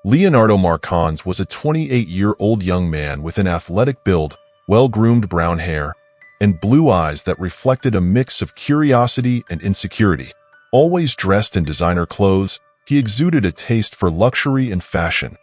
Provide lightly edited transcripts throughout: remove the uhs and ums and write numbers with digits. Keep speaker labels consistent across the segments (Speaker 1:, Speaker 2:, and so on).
Speaker 1: Leonardo Marcondes was a 28-year-old young man with an athletic build, well-groomed brown hair, and blue eyes that reflected a mix of curiosity and insecurity. Always dressed in designer clothes, he exuded a taste for luxury and fashion,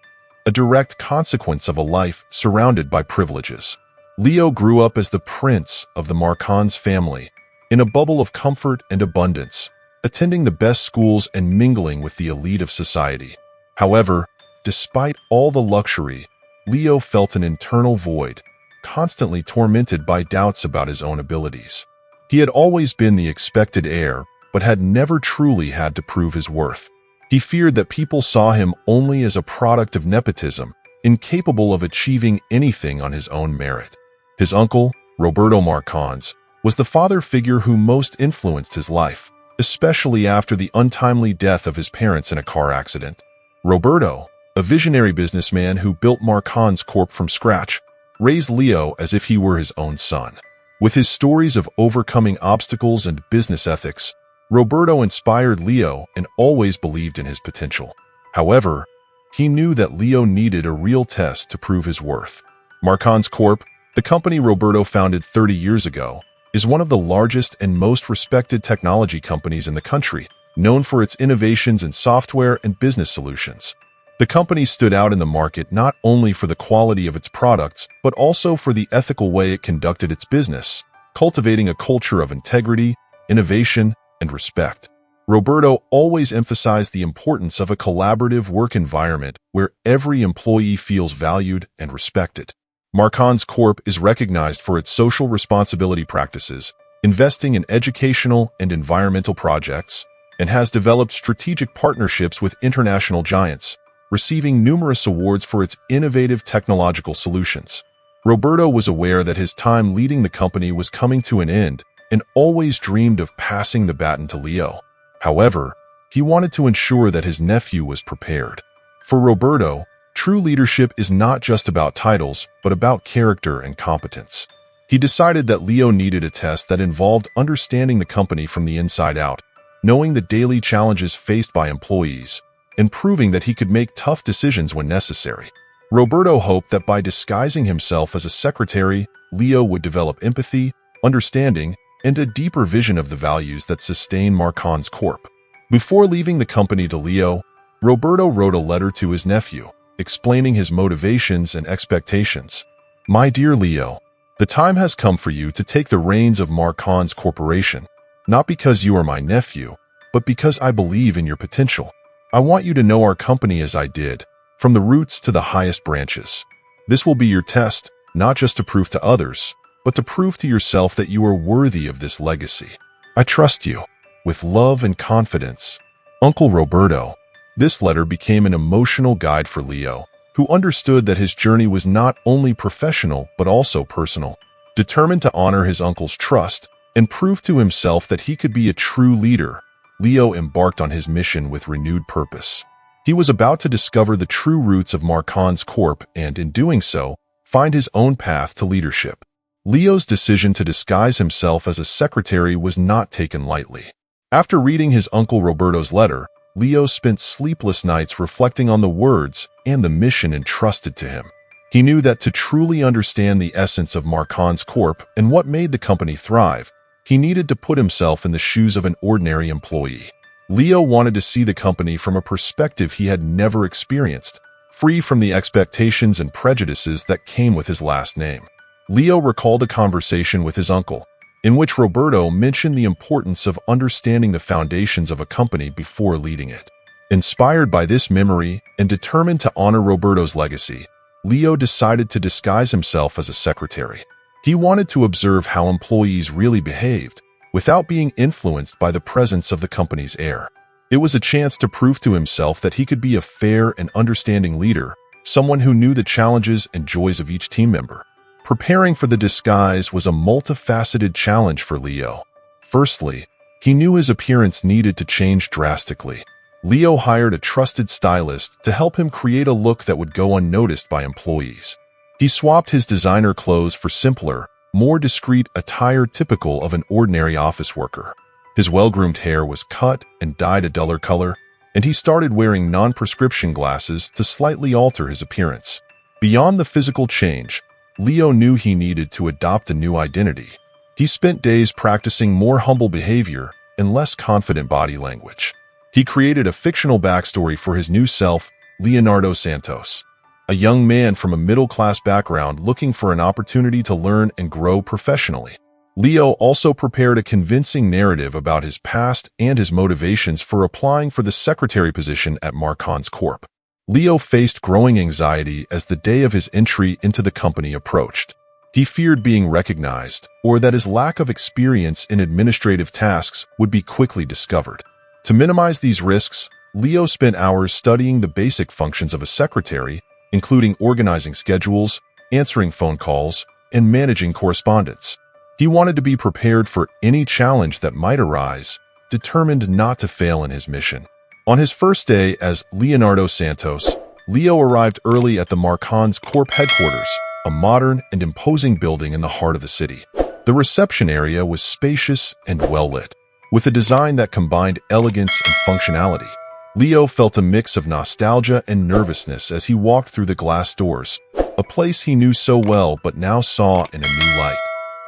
Speaker 1: a direct consequence of a life surrounded by privileges. Leo grew up as the prince of the Marcondes family, in a bubble of comfort and abundance, attending the best schools and mingling with the elite of society. However, despite all the luxury, Leo felt an internal void, constantly tormented by doubts about his own abilities. He had always been the expected heir, but had never truly had to prove his worth. He feared that people saw him only as a product of nepotism, incapable of achieving anything on his own merit. His uncle, Roberto Marcondes, was the father figure who most influenced his life, especially after the untimely death of his parents in a car accident. Roberto, a visionary businessman who built Marcondes Corp from scratch, raised Leo as if he were his own son. With his stories of overcoming obstacles and business ethics, Roberto inspired Leo and always believed in his potential. However, he knew that Leo needed a real test to prove his worth. Marcondes Corp, the company Roberto founded 30 years ago, is one of the largest and most respected technology companies in the country, known for its innovations in software and business solutions. The company stood out in the market not only for the quality of its products, but also for the ethical way it conducted its business, cultivating a culture of integrity, innovation, and respect. Roberto always emphasized the importance of a collaborative work environment where every employee feels valued and respected. Marcondes Corp is recognized for its social responsibility practices, investing in educational and environmental projects, and has developed strategic partnerships with international giants, receiving numerous awards for its innovative technological solutions. Roberto was aware that his time leading the company was coming to an end and always dreamed of passing the baton to Leo. However, he wanted to ensure that his nephew was prepared. For Roberto, true leadership is not just about titles, but about character and competence. He decided that Leo needed a test that involved understanding the company from the inside out, knowing the daily challenges faced by employees, and proving that he could make tough decisions when necessary. Roberto hoped that by disguising himself as a secretary, Leo would develop empathy, understanding, and a deeper vision of the values that sustain Marcondes Corp. Before leaving the company to Leo, Roberto wrote a letter to his nephew, explaining his motivations and expectations. "My dear Leo, the time has come for you to take the reins of Marcondes Corporation, not because you are my nephew, but because I believe in your potential. I want you to know our company as I did, from the roots to the highest branches. This will be your test, not just to prove to others, but to prove to yourself that you are worthy of this legacy. I trust you. With love and confidence, Uncle Roberto." This letter became an emotional guide for Leo, who understood that his journey was not only professional but also personal. Determined to honor his uncle's trust and prove to himself that he could be a true leader, Leo embarked on his mission with renewed purpose. He was about to discover the true roots of Marcondes Corp and, in doing so, find his own path to leadership. Leo's decision to disguise himself as a secretary was not taken lightly. After reading his uncle Roberto's letter, Leo spent sleepless nights reflecting on the words and the mission entrusted to him. He knew that to truly understand the essence of Marcondes Corp and what made the company thrive, he needed to put himself in the shoes of an ordinary employee. Leo wanted to see the company from a perspective he had never experienced, free from the expectations and prejudices that came with his last name. Leo recalled a conversation with his uncle, in which Roberto mentioned the importance of understanding the foundations of a company before leading it. Inspired by this memory and determined to honor Roberto's legacy, Leo decided to disguise himself as a secretary. He wanted to observe how employees really behaved, without being influenced by the presence of the company's heir. It was a chance to prove to himself that he could be a fair and understanding leader, someone who knew the challenges and joys of each team member. Preparing for the disguise was a multifaceted challenge for Leo. Firstly, he knew his appearance needed to change drastically. Leo hired a trusted stylist to help him create a look that would go unnoticed by employees. He swapped his designer clothes for simpler, more discreet attire typical of an ordinary office worker. His well-groomed hair was cut and dyed a duller color, and he started wearing non-prescription glasses to slightly alter his appearance. Beyond the physical change, Leo knew he needed to adopt a new identity. He spent days practicing more humble behavior and less confident body language. He created a fictional backstory for his new self, Leonardo Santos, a young man from a middle-class background looking for an opportunity to learn and grow professionally. Leo also prepared a convincing narrative about his past and his motivations for applying for the secretary position at Marcons Corp. Leo faced growing anxiety as the day of his entry into the company approached. He feared being recognized, or that his lack of experience in administrative tasks would be quickly discovered. To minimize these risks, Leo spent hours studying the basic functions of a secretary, including organizing schedules, answering phone calls, and managing correspondence. He wanted to be prepared for any challenge that might arise, determined not to fail in his mission. On his first day as Leonardo Santos, Leo arrived early at the Marcons Corp headquarters, a modern and imposing building in the heart of the city. The reception area was spacious and well-lit, with a design that combined elegance and functionality. Leo felt a mix of nostalgia and nervousness as he walked through the glass doors, a place he knew so well but now saw in a new light.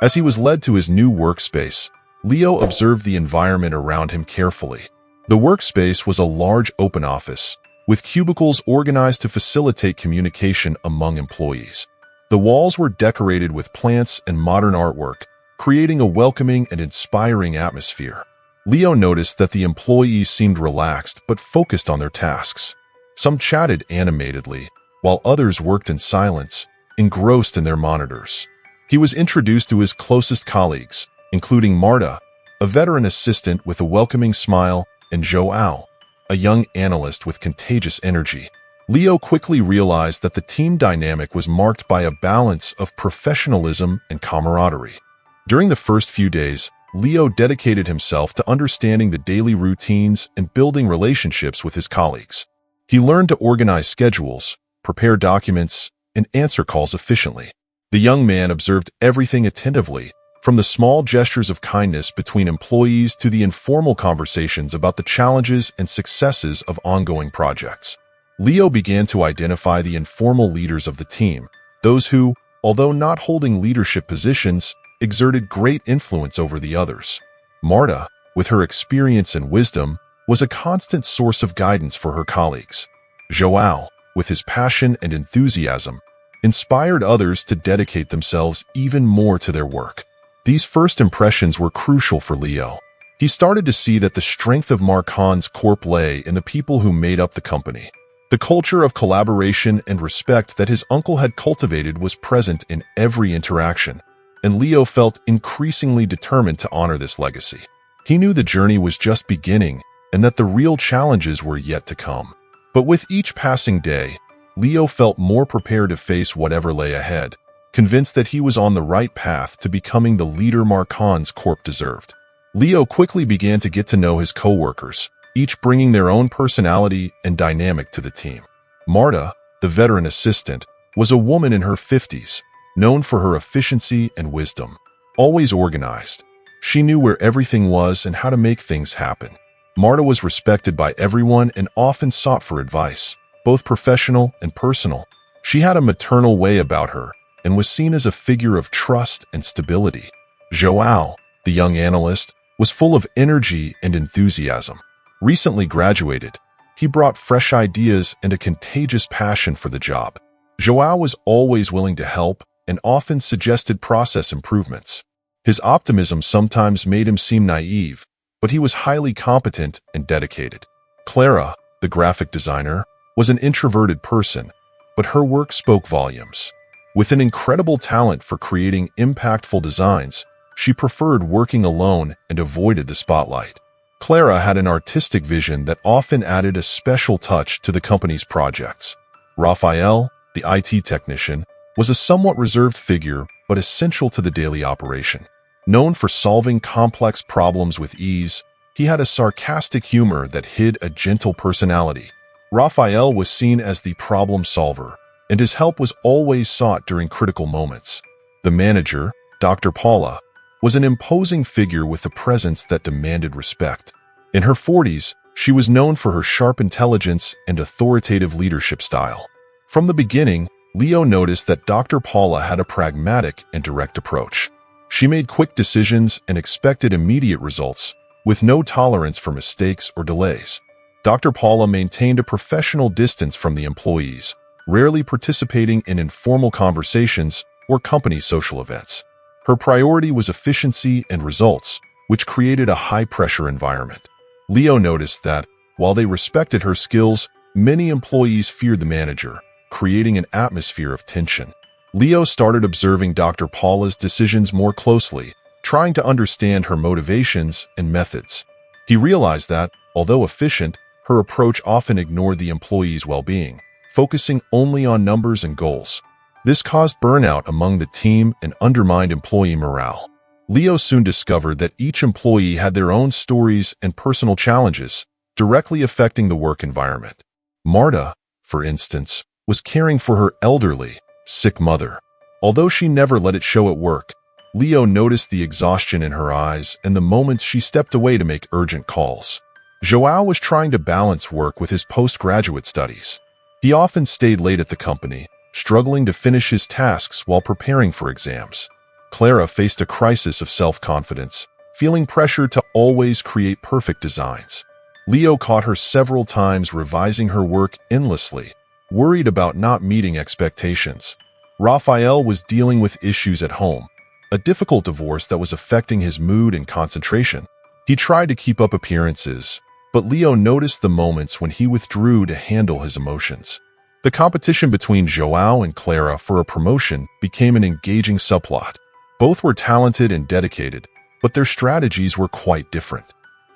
Speaker 1: As he was led to his new workspace, Leo observed the environment around him carefully. The workspace was a large open office, with cubicles organized to facilitate communication among employees. The walls were decorated with plants and modern artwork, creating a welcoming and inspiring atmosphere. Leo noticed that the employees seemed relaxed but focused on their tasks. Some chatted animatedly, while others worked in silence, engrossed in their monitors. He was introduced to his closest colleagues, including Marta, a veteran assistant with a welcoming smile, and Joao, a young analyst with contagious energy. Leo quickly realized that the team dynamic was marked by a balance of professionalism and camaraderie. During the first few days, Leo dedicated himself to understanding the daily routines and building relationships with his colleagues. He learned to organize schedules, prepare documents, and answer calls efficiently. The young man observed everything attentively, from the small gestures of kindness between employees to the informal conversations about the challenges and successes of ongoing projects. Leo began to identify the informal leaders of the team, those who, although not holding leadership positions, exerted great influence over the others. Marta, with her experience and wisdom, was a constant source of guidance for her colleagues. Joao, with his passion and enthusiasm, inspired others to dedicate themselves even more to their work. These first impressions were crucial for Leo. He started to see that the strength of Marcons Corp lay in the people who made up the company. The culture of collaboration and respect that his uncle had cultivated was present in every interaction, and Leo felt increasingly determined to honor this legacy. He knew the journey was just beginning and that the real challenges were yet to come. But with each passing day, Leo felt more prepared to face whatever lay ahead, convinced that he was on the right path to becoming the leader Marcons Corp deserved. Leo quickly began to get to know his co-workers, each bringing their own personality and dynamic to the team. Marta, the veteran assistant, was a woman in her 50s, known for her efficiency and wisdom. Always organized, she knew where everything was and how to make things happen. Marta was respected by everyone and often sought for advice, both professional and personal. She had a maternal way about her and was seen as a figure of trust and stability. Joao, the young analyst, was full of energy and enthusiasm. Recently graduated, he brought fresh ideas and a contagious passion for the job. Joao was always willing to help and often suggested process improvements. His optimism sometimes made him seem naive, but he was highly competent and dedicated. Clara, the graphic designer, was an introverted person, but her work spoke volumes. With an incredible talent for creating impactful designs, she preferred working alone and avoided the spotlight. Clara had an artistic vision that often added a special touch to the company's projects. Raphael, the IT technician, was a somewhat reserved figure but essential to the daily operation. Known for solving complex problems with ease, he had a sarcastic humor that hid a gentle personality. Raphael was seen as the problem solver, and his help was always sought during critical moments. The manager, Dr. Paula, was an imposing figure with a presence that demanded respect. In her 40s, She was known for her sharp intelligence and authoritative leadership style. From the beginning, Leo noticed that Dr. Paula had a pragmatic and direct approach. She made quick decisions and expected immediate results, with no tolerance for mistakes or delays. Dr. Paula maintained a professional distance from the employees, rarely participating in informal conversations or company social events. Her priority was efficiency and results, which created a high-pressure environment. Leo noticed that, while they respected her skills, many employees feared the manager, creating an atmosphere of tension. Leo started observing Dr. Paula's decisions more closely, trying to understand her motivations and methods. He realized that, although efficient, her approach often ignored the employees' well-being, focusing only on numbers and goals. This caused burnout among the team and undermined employee morale. Leo soon discovered that each employee had their own stories and personal challenges, directly affecting the work environment. Marta, for instance, was caring for her elderly, sick mother. Although she never let it show at work, Leo noticed the exhaustion in her eyes and the moments she stepped away to make urgent calls. João was trying to balance work with his postgraduate studies. He often stayed late at the company, struggling to finish his tasks while preparing for exams. Clara faced a crisis of self-confidence, feeling pressure to always create perfect designs. Leo caught her several times revising her work endlessly, worried about not meeting expectations. Raphael was dealing with issues at home, a difficult divorce that was affecting his mood and concentration. He tried to keep up appearances, but Leo noticed the moments when he withdrew to handle his emotions. The competition between João and Clara for a promotion became an engaging subplot. Both were talented and dedicated, but their strategies were quite different.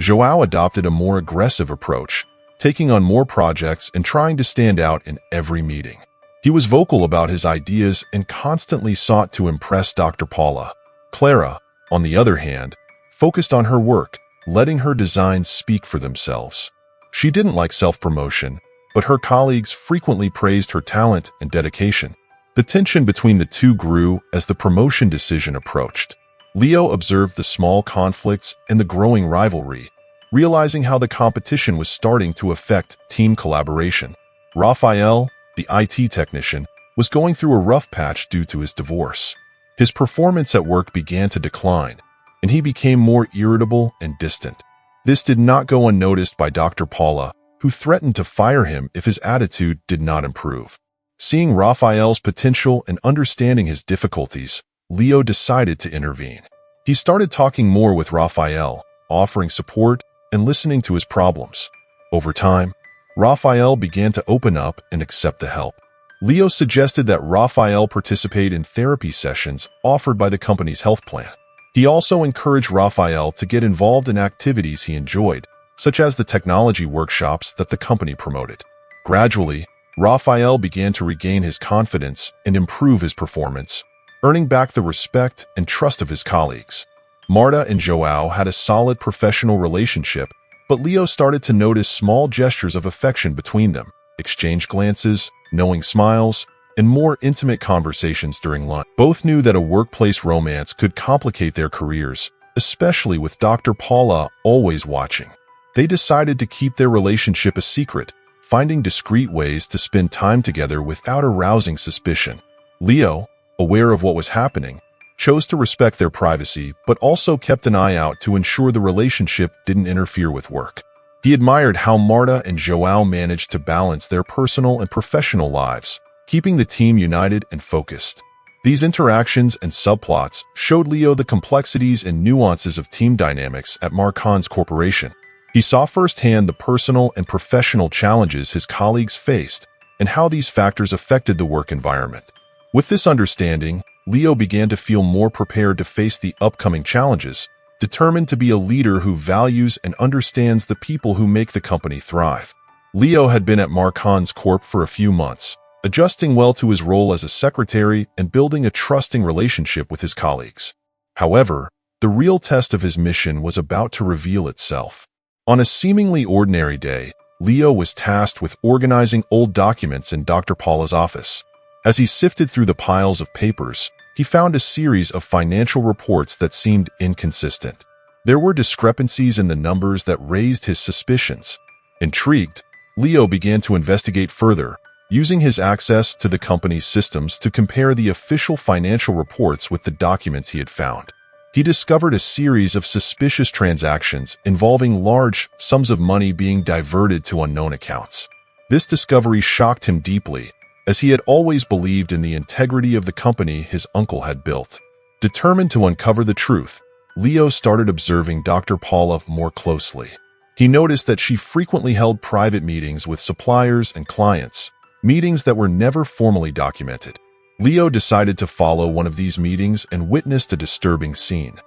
Speaker 1: João adopted a more aggressive approach, taking on more projects and trying to stand out in every meeting. He was vocal about his ideas and constantly sought to impress Dr. Paula. Clara, on the other hand, focused on her work, letting her designs speak for themselves. She didn't like self-promotion, but her colleagues frequently praised her talent and dedication. The tension between the two grew as the promotion decision approached. Leo observed the small conflicts and the growing rivalry, realizing how the competition was starting to affect team collaboration. Raphael, the IT technician, was going through a rough patch due to his divorce. His performance at work began to decline, and he became more irritable and distant. This did not go unnoticed by Dr. Paula, who threatened to fire him if his attitude did not improve. Seeing Raphael's potential and understanding his difficulties, Leo decided to intervene. He started talking more with Raphael, offering support and listening to his problems. Over time, Raphael began to open up and accept the help. Leo suggested that Raphael participate in therapy sessions offered by the company's health plan. He also encouraged Raphael to get involved in activities he enjoyed, such as the technology workshops that the company promoted. Gradually, Raphael began to regain his confidence and improve his performance, earning back the respect and trust of his colleagues. Marta and João had a solid professional relationship, but Leo started to notice small gestures of affection between them, exchanged glances, knowing smiles, and more intimate conversations during lunch. Both knew that a workplace romance could complicate their careers, especially with Dr. Paula always watching. They decided to keep their relationship a secret, finding discreet ways to spend time together without arousing suspicion. Leo, aware of what was happening, chose to respect their privacy but also kept an eye out to ensure the relationship didn't interfere with work. He admired how Marta and João managed to balance their personal and professional lives, keeping the team united and focused. These interactions and subplots showed Leo the complexities and nuances of team dynamics at Marcon's corporation. He saw firsthand the personal and professional challenges his colleagues faced and how these factors affected the work environment. With this understanding, Leo began to feel more prepared to face the upcoming challenges, determined to be a leader who values and understands the people who make the company thrive. Leo had been at Marcon's Corp for a few months, adjusting well to his role as a secretary and building a trusting relationship with his colleagues. However, the real test of his mission was about to reveal itself. On a seemingly ordinary day, Leo was tasked with organizing old documents in Dr. Paula's office. As he sifted through the piles of papers, he found a series of financial reports that seemed inconsistent. There were discrepancies in the numbers that raised his suspicions, Intrigued, Leo began to investigate further, using his access to the company's systems to compare the official financial reports with the documents he had found. He discovered a series of suspicious transactions involving large sums of money being diverted to unknown accounts. This discovery shocked him deeply, as he had always believed in the integrity of the company his uncle had built. Determined to uncover the truth, Leo started observing Dr. Paula more closely. He noticed that she frequently held private meetings with suppliers and clients, meetings that were never formally documented. Leo decided to follow one of these meetings and witnessed a disturbing scene.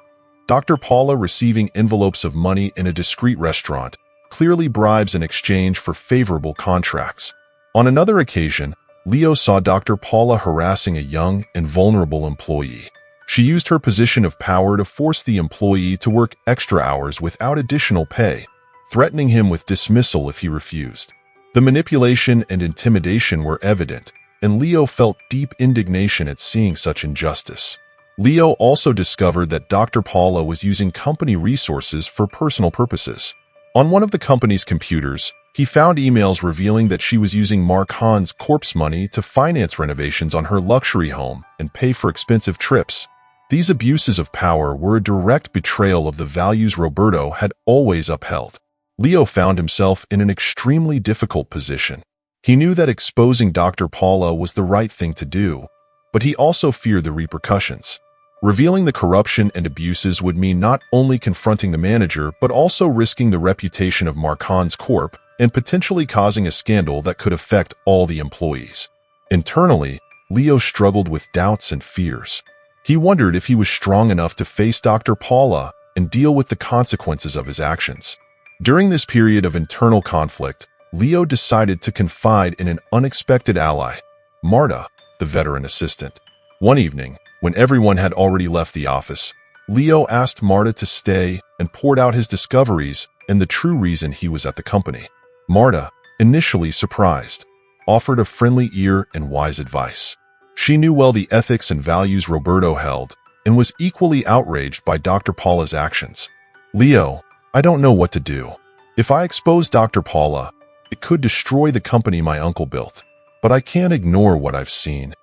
Speaker 1: Dr. Paula receiving envelopes of money in a discreet restaurant, clearly bribes in exchange for favorable contracts. On another occasion, Leo saw Dr. Paula harassing a young and vulnerable employee. She used her position of power to force the employee to work extra hours without additional pay, threatening him with dismissal if he refused. The manipulation and intimidation were evident, and Leo felt deep indignation at seeing such injustice. Leo also discovered that Dr. Paula was using company resources for personal purposes. On one of the company's computers, he found emails revealing that she was using Mark Hahn's corpse money to finance renovations on her luxury home and pay for expensive trips. These abuses of power were a direct betrayal of the values Roberto had always upheld. Leo found himself in an extremely difficult position. He knew that exposing Dr. Paula was the right thing to do, but he also feared the repercussions. Revealing the corruption and abuses would mean not only confronting the manager, but also risking the reputation of Mark Hahn's Corp and potentially causing a scandal that could affect all the employees. Internally, Leo struggled with doubts and fears. He wondered if he was strong enough to face Dr. Paula and deal with the consequences of his actions. During this period of internal conflict, Leo decided to confide in an unexpected ally, Marta, the veteran assistant. One evening, when everyone had already left the office, Leo asked Marta to stay and poured out his discoveries and the true reason he was at the company. Marta, initially surprised, offered a friendly ear and wise advice. She knew well the ethics and values Roberto held and was equally outraged by Dr. Paula's actions. Leo, I don't know what to do. If I expose Dr. Paula, it could destroy the company my uncle built, but I can't ignore what I've seen.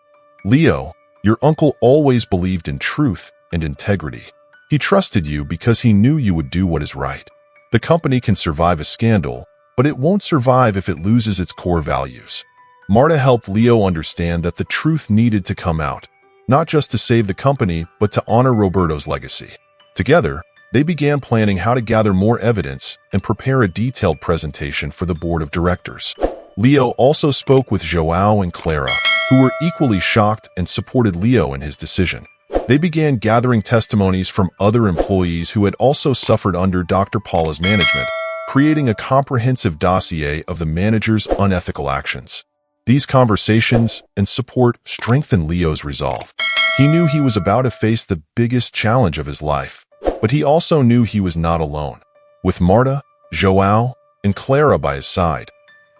Speaker 1: Leo, your uncle always believed in truth and integrity. He trusted you because he knew you would do what is right. The company can survive a scandal, but it won't survive if it loses its core values. Marta helped Leo understand that the truth needed to come out, not just to save the company, but to honor Roberto's legacy. Together, they began planning how to gather more evidence and prepare a detailed presentation for the board of directors. Leo also spoke with João and Clara, who were equally shocked and supported Leo in his decision. They began gathering testimonies from other employees who had also suffered under Dr. Paula's management, creating a comprehensive dossier of the manager's unethical actions. These conversations and support strengthened Leo's resolve. He knew he was about to face the biggest challenge of his life, but he also knew he was not alone. With Marta, João, and Clara by his side,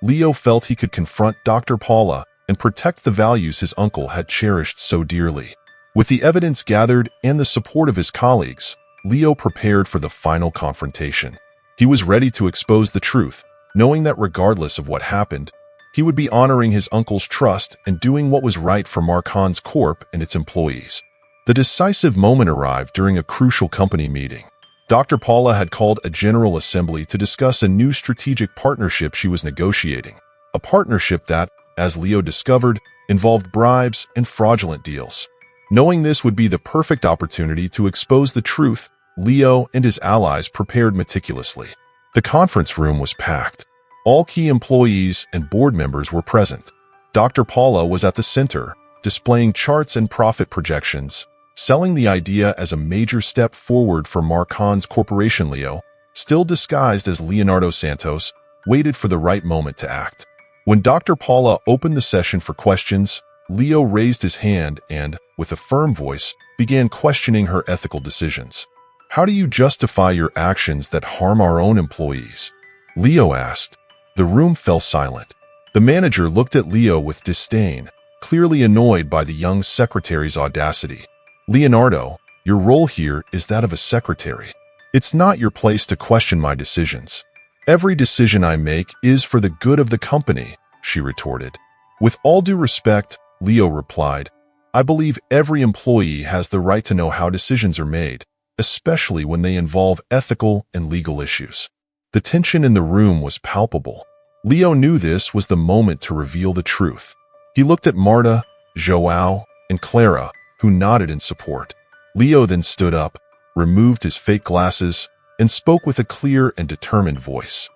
Speaker 1: Leo felt he could confront Dr. Paula and protect the values his uncle had cherished so dearly. With the evidence gathered and the support of his colleagues, Leo prepared for the final confrontation. He was ready to expose the truth, knowing that regardless of what happened, he would be honoring his uncle's trust and doing what was right for Mark Hahn's Corp and its employees. The decisive moment arrived during a crucial company meeting. Dr. Paula had called a general assembly to discuss a new strategic partnership she was negotiating, a partnership that, as Leo discovered, involved bribes and fraudulent deals. Knowing this would be the perfect opportunity to expose the truth, Leo and his allies prepared meticulously. The conference room was packed. All key employees and board members were present. Dr. Paula was at the center, displaying charts and profit projections, selling the idea as a major step forward for Mark Hahn's corporation. Leo, still disguised as Leonardo Santos, waited for the right moment to act. When Dr. Paula opened the session for questions, Leo raised his hand and, with a firm voice, began questioning her ethical decisions. "How do you justify your actions that harm our own employees?" Leo asked. The room fell silent. The manager looked at Leo with disdain, clearly annoyed by the young secretary's audacity. "Leonardo, your role here is that of a secretary. It's not your place to question my decisions." Every decision I make is for the good of the company, she retorted. With all due respect, Leo replied, I believe every employee has the right to know how decisions are made, especially when they involve ethical and legal issues. The tension in the room was palpable. Leo knew this was the moment to reveal the truth. He looked at Marta, Joao, and Clara, who nodded in support. Leo then stood up, removed his fake glasses, and spoke with a clear and determined voice.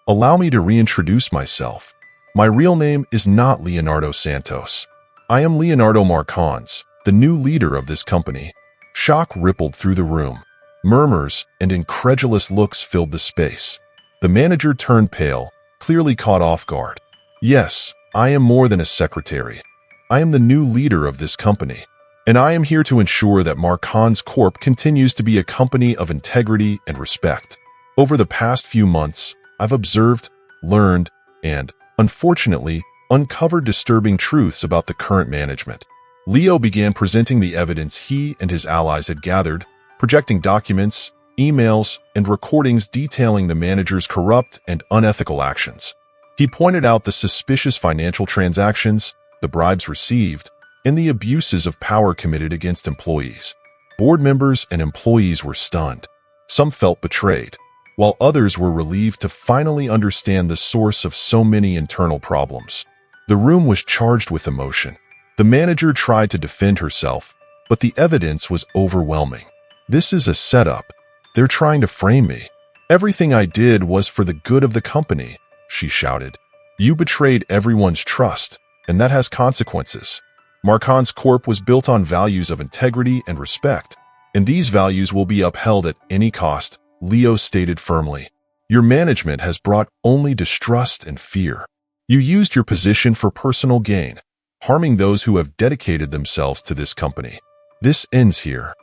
Speaker 1: Allow me to reintroduce myself. My real name is not Leonardo Santos. I am Leonardo Marcons, the new leader of this company. Shock rippled through the room. Murmurs and incredulous looks filled the space. The manager turned pale, clearly caught off guard. Yes, I am more than a secretary. I am the new leader of this company, and I am here to ensure that Marcons Corp continues to be a company of integrity and respect. Over the past few months, I've observed, learned, and, unfortunately, uncovered disturbing truths about the current management. Leo began presenting the evidence he and his allies had gathered, projecting documents, emails, and recordings detailing the manager's corrupt and unethical actions. He pointed out the suspicious financial transactions, the bribes received, and the abuses of power committed against employees. Board members and employees were stunned. Some felt betrayed, while others were relieved to finally understand the source of so many internal problems. The room was charged with emotion. The manager tried to defend herself, but the evidence was overwhelming. This is a setup. They're trying to frame me. Everything I did was for the good of the company, she shouted. You betrayed everyone's trust, and that has consequences. Marcons Corp was built on values of integrity and respect, and these values will be upheld at any cost, Leo stated firmly. Your management has brought only distrust and fear. You used your position for personal gain, harming those who have dedicated themselves to this company. This ends here.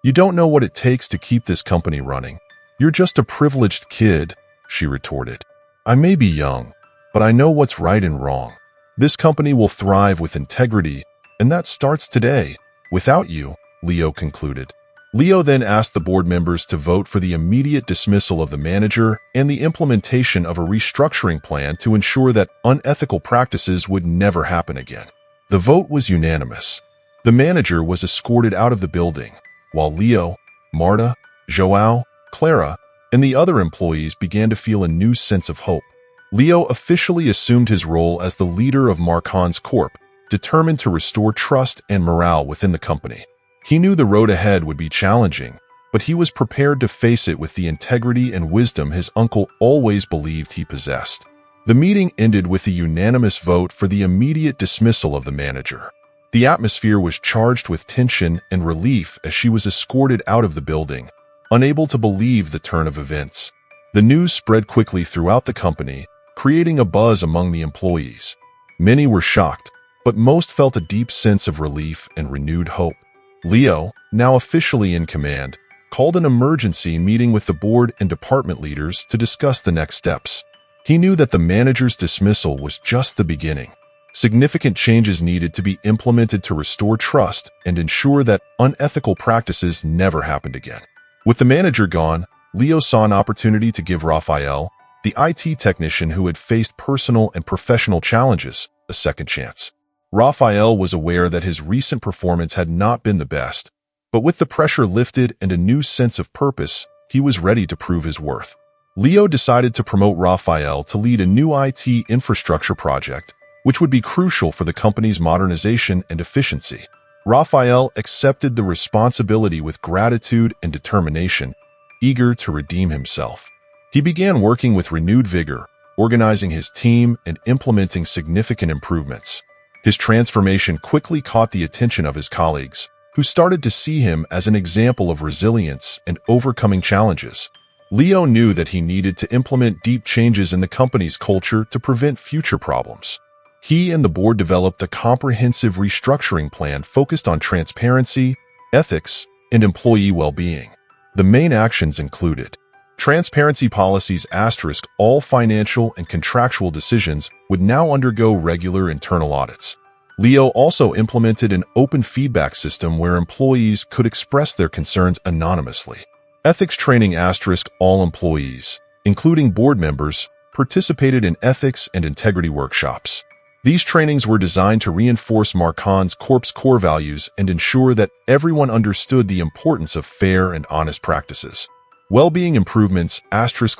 Speaker 1: You don't know what it takes to keep this company running. You're just a privileged kid, she retorted. I may be young, but I know what's right and wrong. This company will thrive with integrity, and that starts today. Without you, Leo concluded. Leo then asked the board members to vote for the immediate dismissal of the manager and the implementation of a restructuring plan to ensure that unethical practices would never happen again. The vote was unanimous. The manager was escorted out of the building, while Leo, Marta, Joao, Clara, and the other employees began to feel a new sense of hope. Leo officially assumed his role as the leader of Marcons Corp, determined to restore trust and morale within the company. He knew the road ahead would be challenging, but he was prepared to face it with the integrity and wisdom his uncle always believed he possessed. The meeting ended with a unanimous vote for the immediate dismissal of the manager. The atmosphere was charged with tension and relief as she was escorted out of the building, unable to believe the turn of events. The news spread quickly throughout the company, creating a buzz among the employees. Many were shocked, but most felt a deep sense of relief and renewed hope. Leo, now officially in command, called an emergency meeting with the board and department leaders to discuss the next steps. He knew that the manager's dismissal was just the beginning. Significant changes needed to be implemented to restore trust and ensure that unethical practices never happened again. With the manager gone, Leo saw an opportunity to give Raphael, the IT technician who had faced personal and professional challenges, a second chance. Raphael was aware that his recent performance had not been the best, but with the pressure lifted and a new sense of purpose, he was ready to prove his worth. Leo decided to promote Raphael to lead a new IT infrastructure project, which would be crucial for the company's modernization and efficiency. Raphael accepted the responsibility with gratitude and determination, eager to redeem himself. He began working with renewed vigor, organizing his team and implementing significant improvements. His transformation quickly caught the attention of his colleagues, who started to see him as an example of resilience and overcoming challenges. Leo knew that he needed to implement deep changes in the company's culture to prevent future problems. He and the board developed a comprehensive restructuring plan focused on transparency, ethics, and employee well-being. The main actions included transparency policies *, all financial and contractual decisions would now undergo regular internal audits. Leo also implemented an open feedback system where employees could express their concerns anonymously. Ethics training *, all employees, including board members, participated in ethics and integrity workshops. These trainings were designed to reinforce Marchan's Corp's core values and ensure that everyone understood the importance of fair and honest practices. Well-being improvements.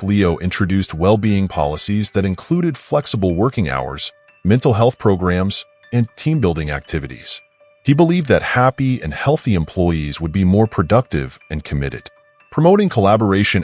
Speaker 1: Leo introduced well-being policies that included flexible working hours, mental health programs, and team-building activities. He believed that happy and healthy employees would be more productive and committed. Promoting collaboration.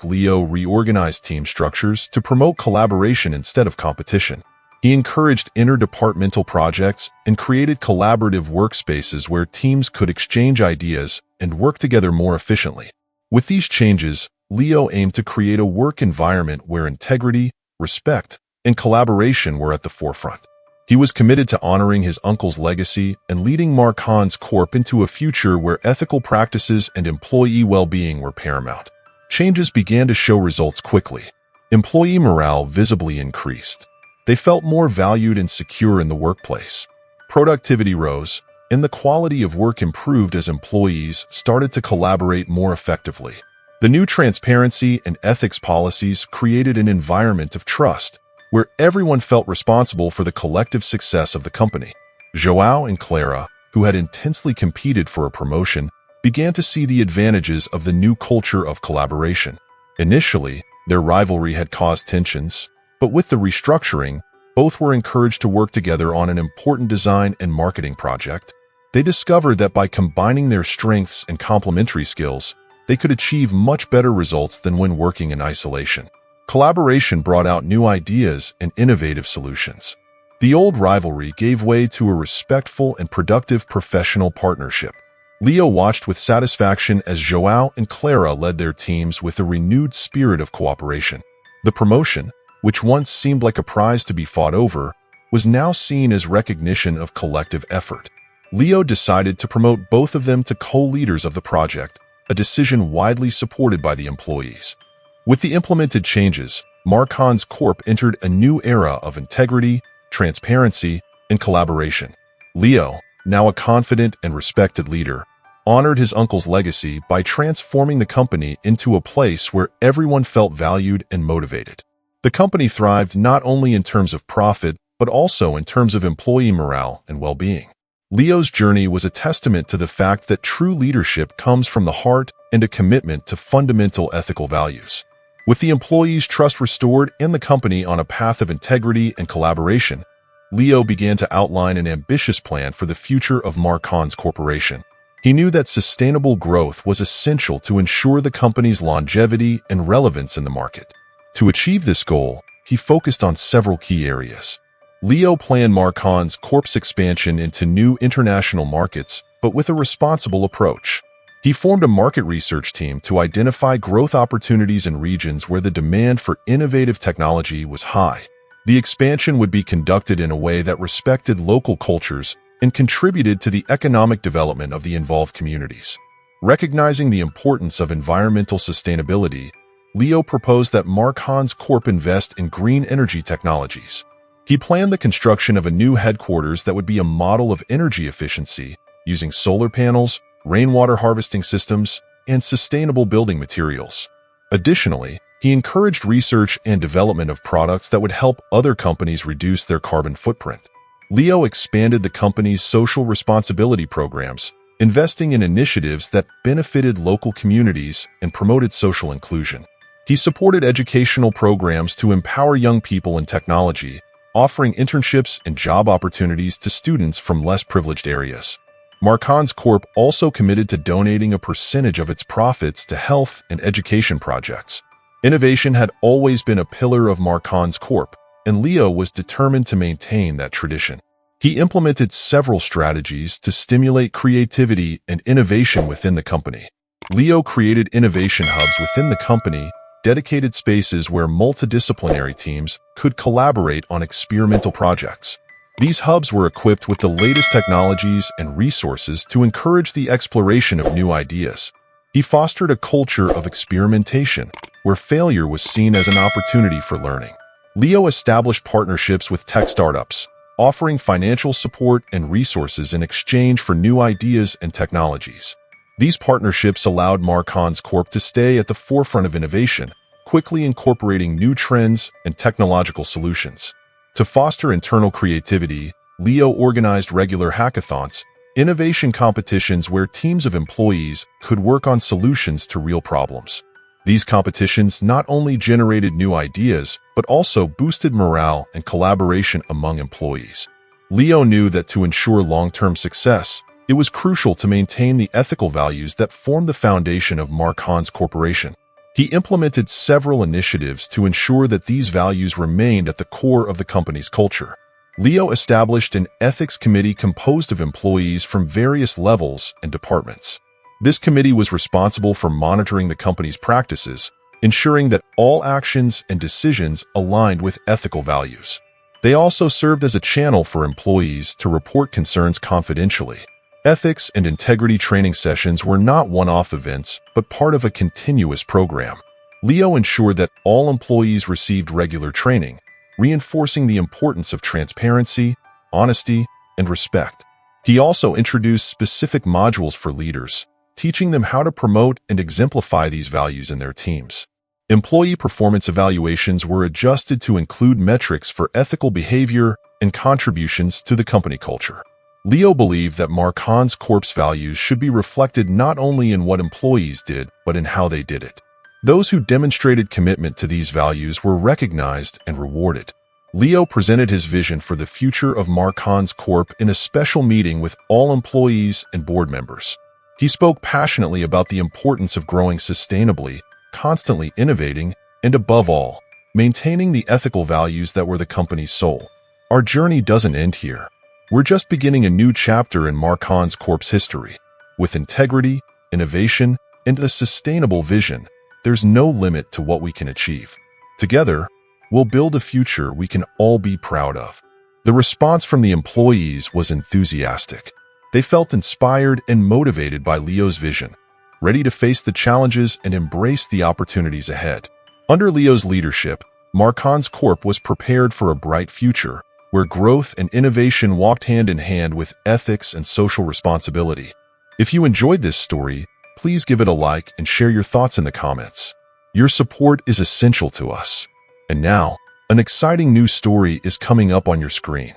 Speaker 1: Leo reorganized team structures to promote collaboration instead of competition. He encouraged interdepartmental projects and created collaborative workspaces where teams could exchange ideas and work together more efficiently. With these changes, Leo aimed to create a work environment where integrity, respect, and collaboration were at the forefront. He was committed to honoring his uncle's legacy and leading Marchan's Corp into a future where ethical practices and employee well-being were paramount. Changes began to show results quickly. Employee morale visibly increased. They felt more valued and secure in the workplace. Productivity rose, and the quality of work improved as employees started to collaborate more effectively. The new transparency and ethics policies created an environment of trust, where everyone felt responsible for the collective success of the company. João and Clara, who had intensely competed for a promotion, began to see the advantages of the new culture of collaboration. Initially, their rivalry had caused tensions, but with the restructuring, both were encouraged to work together on an important design and marketing project. They discovered that by combining their strengths and complementary skills, they could achieve much better results than when working in isolation. Collaboration brought out new ideas and innovative solutions. The old rivalry gave way to a respectful and productive professional partnership. Leo watched with satisfaction as João and Clara led their teams with a renewed spirit of cooperation. The promotion, which once seemed like a prize to be fought over, was now seen as recognition of collective effort. Leo decided to promote both of them to co-leaders of the project, a decision widely supported by the employees. With the implemented changes, Marchan's Corp entered a new era of integrity, transparency, and collaboration. Leo, now a confident and respected leader, honored his uncle's legacy by transforming the company into a place where everyone felt valued and motivated. The company thrived not only in terms of profit, but also in terms of employee morale and well-being. Leo's journey was a testament to the fact that true leadership comes from the heart and a commitment to fundamental ethical values. With the employees' trust restored and the company on a path of integrity and collaboration, Leo began to outline an ambitious plan for the future of Marchan's Corporation. He knew that sustainable growth was essential to ensure the company's longevity and relevance in the market. To achieve this goal, he focused on several key areas. Leo planned Marchan's Corp's expansion into new international markets, but with a responsible approach. He formed a market research team to identify growth opportunities in regions where the demand for innovative technology was high. The expansion would be conducted in a way that respected local cultures and contributed to the economic development of the involved communities. Recognizing the importance of environmental sustainability, Leo proposed that Marchan's Corp invest in green energy technologies. He planned the construction of a new headquarters that would be a model of energy efficiency, using solar panels, rainwater harvesting systems, and sustainable building materials. Additionally, he encouraged research and development of products that would help other companies reduce their carbon footprint. Leo expanded the company's social responsibility programs, investing in initiatives that benefited local communities and promoted social inclusion. He supported educational programs to empower young people in technology, offering internships and job opportunities to students from less privileged areas. Marchan's Corp also committed to donating a percentage of its profits to health and education projects. Innovation had always been a pillar of Marchan's Corp, and Leo was determined to maintain that tradition. He implemented several strategies to stimulate creativity and innovation within the company. Leo created innovation hubs within the company, dedicated spaces where multidisciplinary teams could collaborate on experimental projects. These hubs were equipped with the latest technologies and resources to encourage the exploration of new ideas. He fostered a culture of experimentation, where failure was seen as an opportunity for learning. Leo established partnerships with tech startups, offering financial support and resources in exchange for new ideas and technologies. These partnerships allowed Marchan's Corp to stay at the forefront of innovation, quickly incorporating new trends and technological solutions. To foster internal creativity, Leo organized regular hackathons, innovation competitions where teams of employees could work on solutions to real problems. These competitions not only generated new ideas, but also boosted morale and collaboration among employees. Leo knew that to ensure long-term success, it was crucial to maintain the ethical values that formed the foundation of Marcon's corporation. He implemented several initiatives to ensure that these values remained at the core of the company's culture. Leo established an ethics committee composed of employees from various levels and departments. This committee was responsible for monitoring the company's practices, ensuring that all actions and decisions aligned with ethical values. They also served as a channel for employees to report concerns confidentially. Ethics and integrity training sessions were not one-off events, but part of a continuous program. Leo ensured that all employees received regular training, reinforcing the importance of transparency, honesty, and respect. He also introduced specific modules for leaders, teaching them how to promote and exemplify these values in their teams. Employee performance evaluations were adjusted to include metrics for ethical behavior and contributions to the company culture. Leo believed that Marcon's Corp's values should be reflected not only in what employees did, but in how they did it. Those who demonstrated commitment to these values were recognized and rewarded. Leo presented his vision for the future of Marcon's Corp in a special meeting with all employees and board members. He spoke passionately about the importance of growing sustainably, constantly innovating, and above all, maintaining the ethical values that were the company's soul. Our journey doesn't end here. We're just beginning a new chapter in Marcon's Corp's history. With integrity, innovation, and a sustainable vision, there's no limit to what we can achieve. Together, we'll build a future we can all be proud of. The response from the employees was enthusiastic. They felt inspired and motivated by Leo's vision, ready to face the challenges and embrace the opportunities ahead. Under Leo's leadership, Marcon's Corp was prepared for a bright future, where growth and innovation walked hand in hand with ethics and social responsibility. If you enjoyed this story, please give it a like and share your thoughts in the comments. Your support is essential to us. And now, an exciting new story is coming up on your screen.